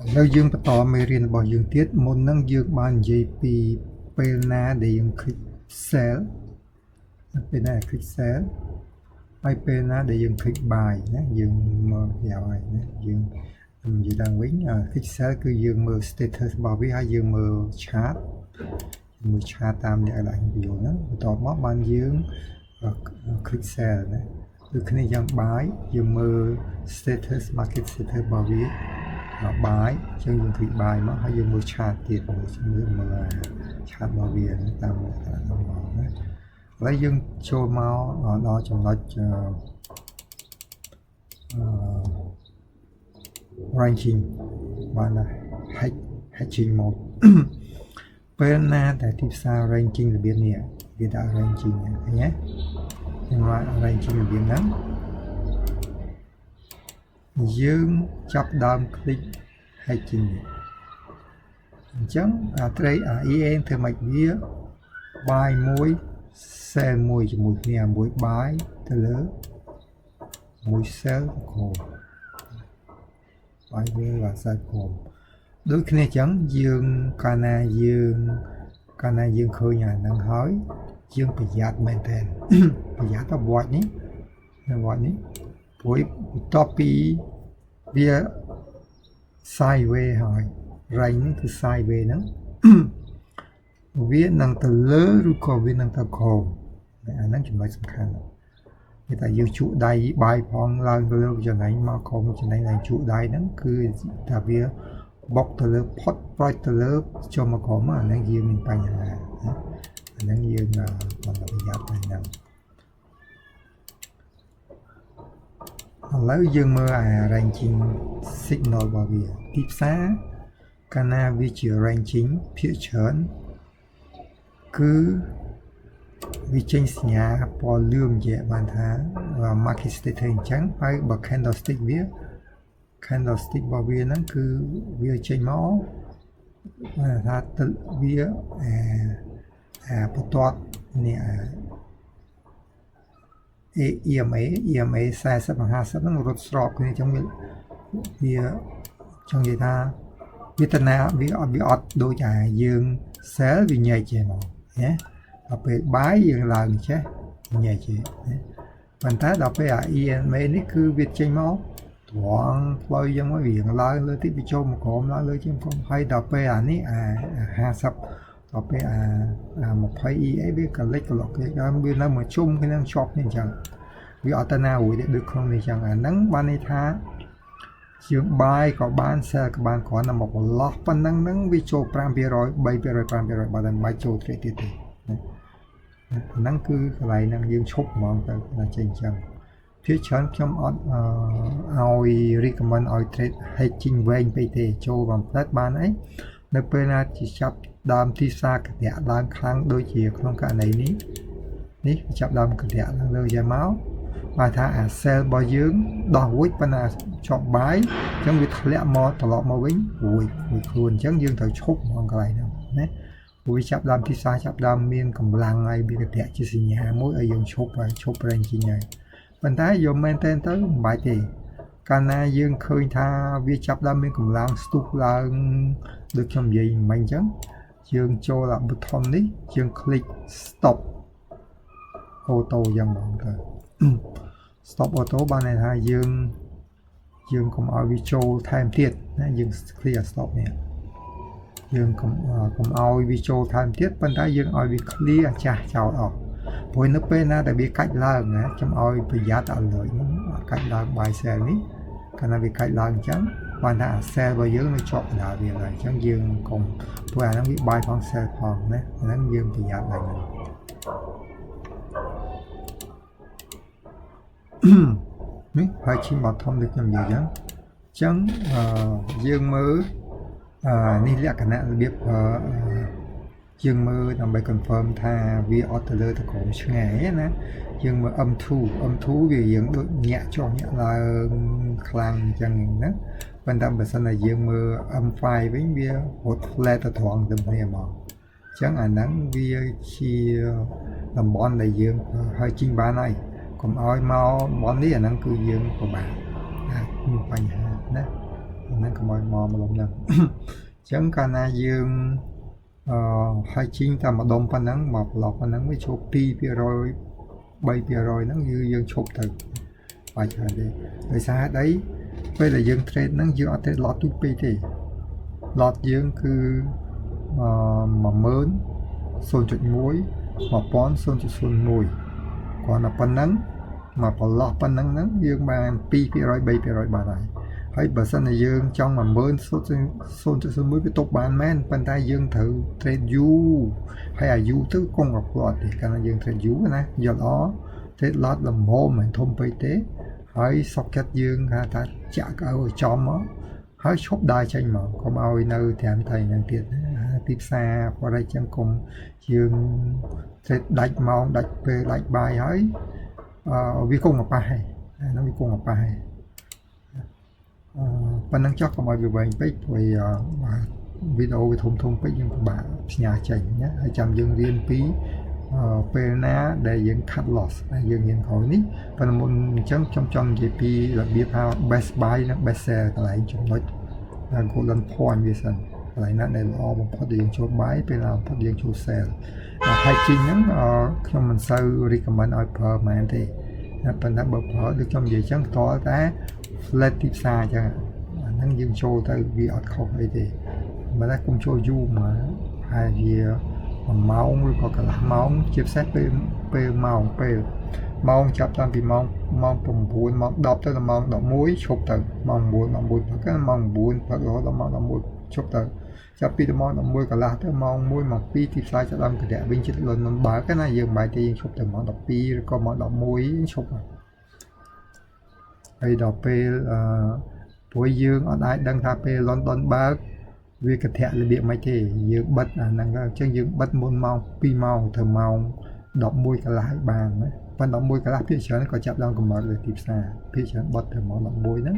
แล้วយើងបន្តមេរៀនរបស់យើងទៀតមុនហ្នឹងយើងបាននិយាយពីពេលណាដែលយើង click sell ពេលណា click sell ហើយពេលណាដែលយើង click buy ណាយើងមើលវាហើយណាយើងនិយាយឡើងវិញ click sell គឺយើងមើល status របស់វាហើយយើងមើល chart មើល chart តាមអ្នកឡើងវីដេអូហ្នឹងបន្ទាប់មកបានយើង click sell ណាគឺគ្នាយ៉ាង buy យើងមើល status market status របស់វាបាយចឹងយើងគ្លីកបាយមកហើយយើងមើលឆាតទៀតមើលឆាតរបស់វាតាមលក្ខណៈរបស់ណាហើយយើងចូលមកដល់ចំណុចranking បានណា hedging mode ពេលណាដែលទីផ្សារ ranking របៀបនេះវាដាក់ ranking ឃើញទេខ្ញុំថា ranking របៀបហ្នឹងយើងចាប់ដើមคลิก hedging អញ្ចឹងtrade EA ធ្វើម៉េចវា buy មួយ sell មួយជាមួយគ្នាមួយ buy ទៅលើមួយ sell ក្រោម buy វាvà sell ក្រោមដូចគ្នាអញ្ចឹងយើងកាលណាយើងឃើញអាហ្នឹងហើយយើងប្រយ័ត្នមែនទែនប្រយ័ត្នទៅ watch នេះព្រោះបន្ទាប់ពីវា sideways ហើយ range នេះគឺ sideways ហ្នឹងវានឹងទៅលើឬក៏វានឹងទៅក្រោមអាហ្នឹងចំណុចសំខាន់គេថាយើងជក់ដៃបាយផងឡើងទៅលើចំណេញមកក្រោមចំណេញឡើងជក់ដៃហ្នឹងគឺថាវាបុកទៅលើផុតប្រយទៅលើចុះមកក្រោមអាហ្នឹងយើងមានបញ្ហាអាហ្នឹងយើងបន្តប្រយ័ត្នទៅហ្នឹងឥឡូវយើងមើលអា ranking signal របស់វាទីផ្សារកាលណាវាជា ranking ភាគច្រើនគឺវាចេញសញ្ញាពណ៌លឿងនិយាយបានថា market state អញ្ចឹងហើយបើ candlestick របស់វាហ្នឹងគឺវាចេញមកថាវាបន្ទាត់នេះEMA 40 50ហ្នឹងរត់ស្របគ្នាអញ្ចឹងវាចង់និយាយថាវាតាណាវាអត់ដូចអាយើង sell វាញែកចេះមកណាដល់ពេល buy យើងឡើងចេះញែកចេះប៉ុន្តែដល់ពេលអា EMA នេះគឺវាចេញមកត្រង់ផ្លូវយ៉ាងមកវាឡើងលើតិចវាចូលមកក្រោមឡើងលើជាងក្រោមហើយដល់ពេលអានេះអា50ដល់ពេលអា20 EA វាកលិចកលក់គេដល់វានៅមកជុំគ្នាជាប់គ្នាអញ្ចឹងវាអត់ទៅណារួចទេដូចក្នុងនេះអញ្ចឹងអាហ្នឹងបានន័យថាយើង buy ក៏បាន sell ក៏បានគ្រាន់តែមកបន្លោះប៉ុណ្ណឹងហ្នឹងវាចូល 5% 3% 5% បើតែមិនបាច់ចូល trade ទៀតទេហ្នឹងគឺកន្លែងហ្នឹងយើងឈប់ហ្មងទៅតែចេញអញ្ចឹងភាគច្រើនខ្ញុំអត់ឲ្យ recommend ឲ្យ trade hedging វែងពេកទេចូលបំផ្លែតបានអីនៅពេលណាជាចាប់ដើមទីផ្សារកតាក់ឡើងខ្លាំងដូចជាក្នុងករណីនេះចាប់ដើមកតាក់ឡើងលើយ៉ាងមកបើថាអា sell របស់យើងដោះរួចប៉ុន្តែជាប់បាយអញ្ចឹងវាធ្លាក់មកត្រឡប់មកវិញរួចខ្លួនអញ្ចឹងយើងត្រូវឈប់ហ្មងកន្លែងហ្នឹងណាវាចាប់ដើមទីផ្សារចាប់ដើមមានកម្លាំងហើយវាកតាក់ជាសញ្ញាមួយឲ្យយើងឈប់ ranking ហើយប៉ុន្តែយកមែនតើទៅមិនបាច់ទេកាលណាយើងឃើញថាវាចាប់ដើមមានកម្លាំងស្ទុះឡើងដូចខ្ញុំនិយាយមិញអញ្ចឹងយើងចូលអា button នេះយើង click stop auto យ៉ាងហ្មងទៅ stop auto បានន័យថាយើងកុំឲ្យវាចូលថែមទៀតណាយើង clear stop នេះយើងកុំឲ្យវាចូលថែមទៀតប៉ុន្តែយើងឲ្យវា clear ចាស់ចោលអស់ព្រោះនៅពេលណាដែលវាកាច់ឡើងណាខ្ញុំឲ្យប្រយ័ត្នឲ្យលើហ្នឹងកាច់ឡើង buy sell នេះកាលណាវាកាច់ឡើងអញ្ចឹងបានថា sell របស់យើងនៅជាប់កណ្ដាលវាហើយអញ្ចឹងយើងកុំព្រោះអាហ្នឹងវា buy ផង sell ផងណាអាហ្នឹងយើងប្រយ័ត្នឡើងនេះហើយឈីមបឋមដូចខ្ញុំនិយាយអញ្ចឹងយើងមើលនេះលក្ខណៈរបៀបយើងមើលដើម្បី confirm ថាវាអត់ទៅលើទៅក្រោមឆ្ងាយណាយើងមើល M2 វាយើងដូចញាក់ចុះញាក់ឡើងខ្លាំងអញ្ចឹងណាប៉ុន្តែបើសិនតែយើងមើល M5 វិញវារត់ flat ទៅត្រង់ទៅគ្នាហ្មងអញ្ចឹងអាហ្នឹងវាជាតំបន់ដែលយើងហើយជីងបានហើយកុំឲ្យមកតំបន់នេះអាហ្នឹងគឺយើងពិបាកមានបញ្ហាណា ហ្នឹងកុំឲ្យមកលំហ្នឹង ចឹងកាលណាយើងហើយជីងតែម្ដុំប៉ុណ្ណឹងមកប្លុកប៉ុណ្ណឹងវាឈប់ 2% 3% ហ្នឹងយើងឈប់ទៅបាច់ហើយទេដោយសារអីពេលដែលយើង trade ហ្នឹងយើងអត់ trade lot ទូពេកទេ lot យើងគឺ10000 0.1 1000 0.01 គ្រាន់តែប៉ុណ្ណឹងមកប្លុកប៉ុណ្ណឹងហ្នឹងយើងបាន 2% 3% បានហើយបើសិនជាយើងចង់ 10000 0.01 វាទុកបានមែនប៉ុន្តែយើងត្រូវ trade U ហើយអា U ទៅគង់กับplot ទេកាលណាយើង trade U ណាយល់អ trade lot ល្មមមិនធំពេកទេហើយ socket យើងថាចាក់ឲ្យចំមកហើយឈប់ដើរចេញមកកុំឲ្យនៅត្រាំថៃហ្នឹងទៀតទីផ្សារ forex ចឹងកុំយើង trade ដាច់ម៉ោងដាច់ពេលដាច់បាយហើយវាគង់មកប៉ះហើយហ្នឹងវាគង់មកប៉ះហើយប៉ុណ្ណឹងចុះកុំឲ្យវាវែងពេកព្រោះវីដេអូវាធំពេកយើងពិបាកផ្ញើចេញណាហើយចាំយើងរៀនពីពេលណាដែលយើង cut loss ហើយយើងរៀនក្រោយនេះប៉ុន្តែមុនអញ្ចឹងខ្ញុំចង់និយាយពីរបៀបហៅ best buy និង best sell កន្លែងចំណុច golden point វាសិនកន្លែងណាដែលល្អបំផុតដែលយើងចូល buy ពេលណាបំផុតយើងចូល sell ហើយជីងហ្នឹងខ្ញុំមិនសូវ recommend ឲ្យប្រើហ្មងទេប៉ុន្តែបើប្រើដូចខ្ញុំនិយាយអញ្ចឹងតើតែ flat ទីផ្សារអញ្ចឹងអាហ្នឹងយើងចូលទៅវាអត់ខុសអីទេបើតែគុំចូលយូរមកហើយវា1ម៉ោងឬក៏កន្លះម៉ោងជាពិសេសពេលម៉ោងចាប់តាំងពីម៉ោង9ម៉ោង10ទៅដល់ម៉ោង11ឈប់ទៅម៉ោង9ព្រឹកម៉ោង9ព្រឹករហូតដល់ម៉ោង11ឈប់ទៅចាប់ពីម៉ោង11កន្លះទៅម៉ោង1ម៉ោង2ទីផ្សារចាប់ដើមកន្ទះវិញចិត្តលន់បើកណាយើងបាយទេយើងឈប់ទៅម៉ោង12ឬក៏ម៉ោង11ឈប់ហើយដល់ពេលព្រោះយើងអត់អាចដឹងថាពេល London បើកវាកន្ទះរបៀបមិនទេយើងបិទអាហ្នឹងអញ្ចឹងយើងបិទមុនម៉ោង2ម៉ោងទៅម៉ោង11កន្លះឲ្យបានណាប៉ុន្តែ11កន្លះភាគច្រើនក៏ចាប់ដើមកម្រិតលើទីផ្សារភាគច្រើនបិទទៅម៉ោង11ហ្នឹង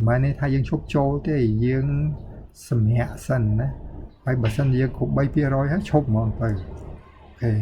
មិនមែនថាយើងឈប់ចូលទេយើងសម្រាកសិនណាហើយបើសិនយើងគ្រប់ 3% ហើយឈប់ហ្មងទៅអូខេ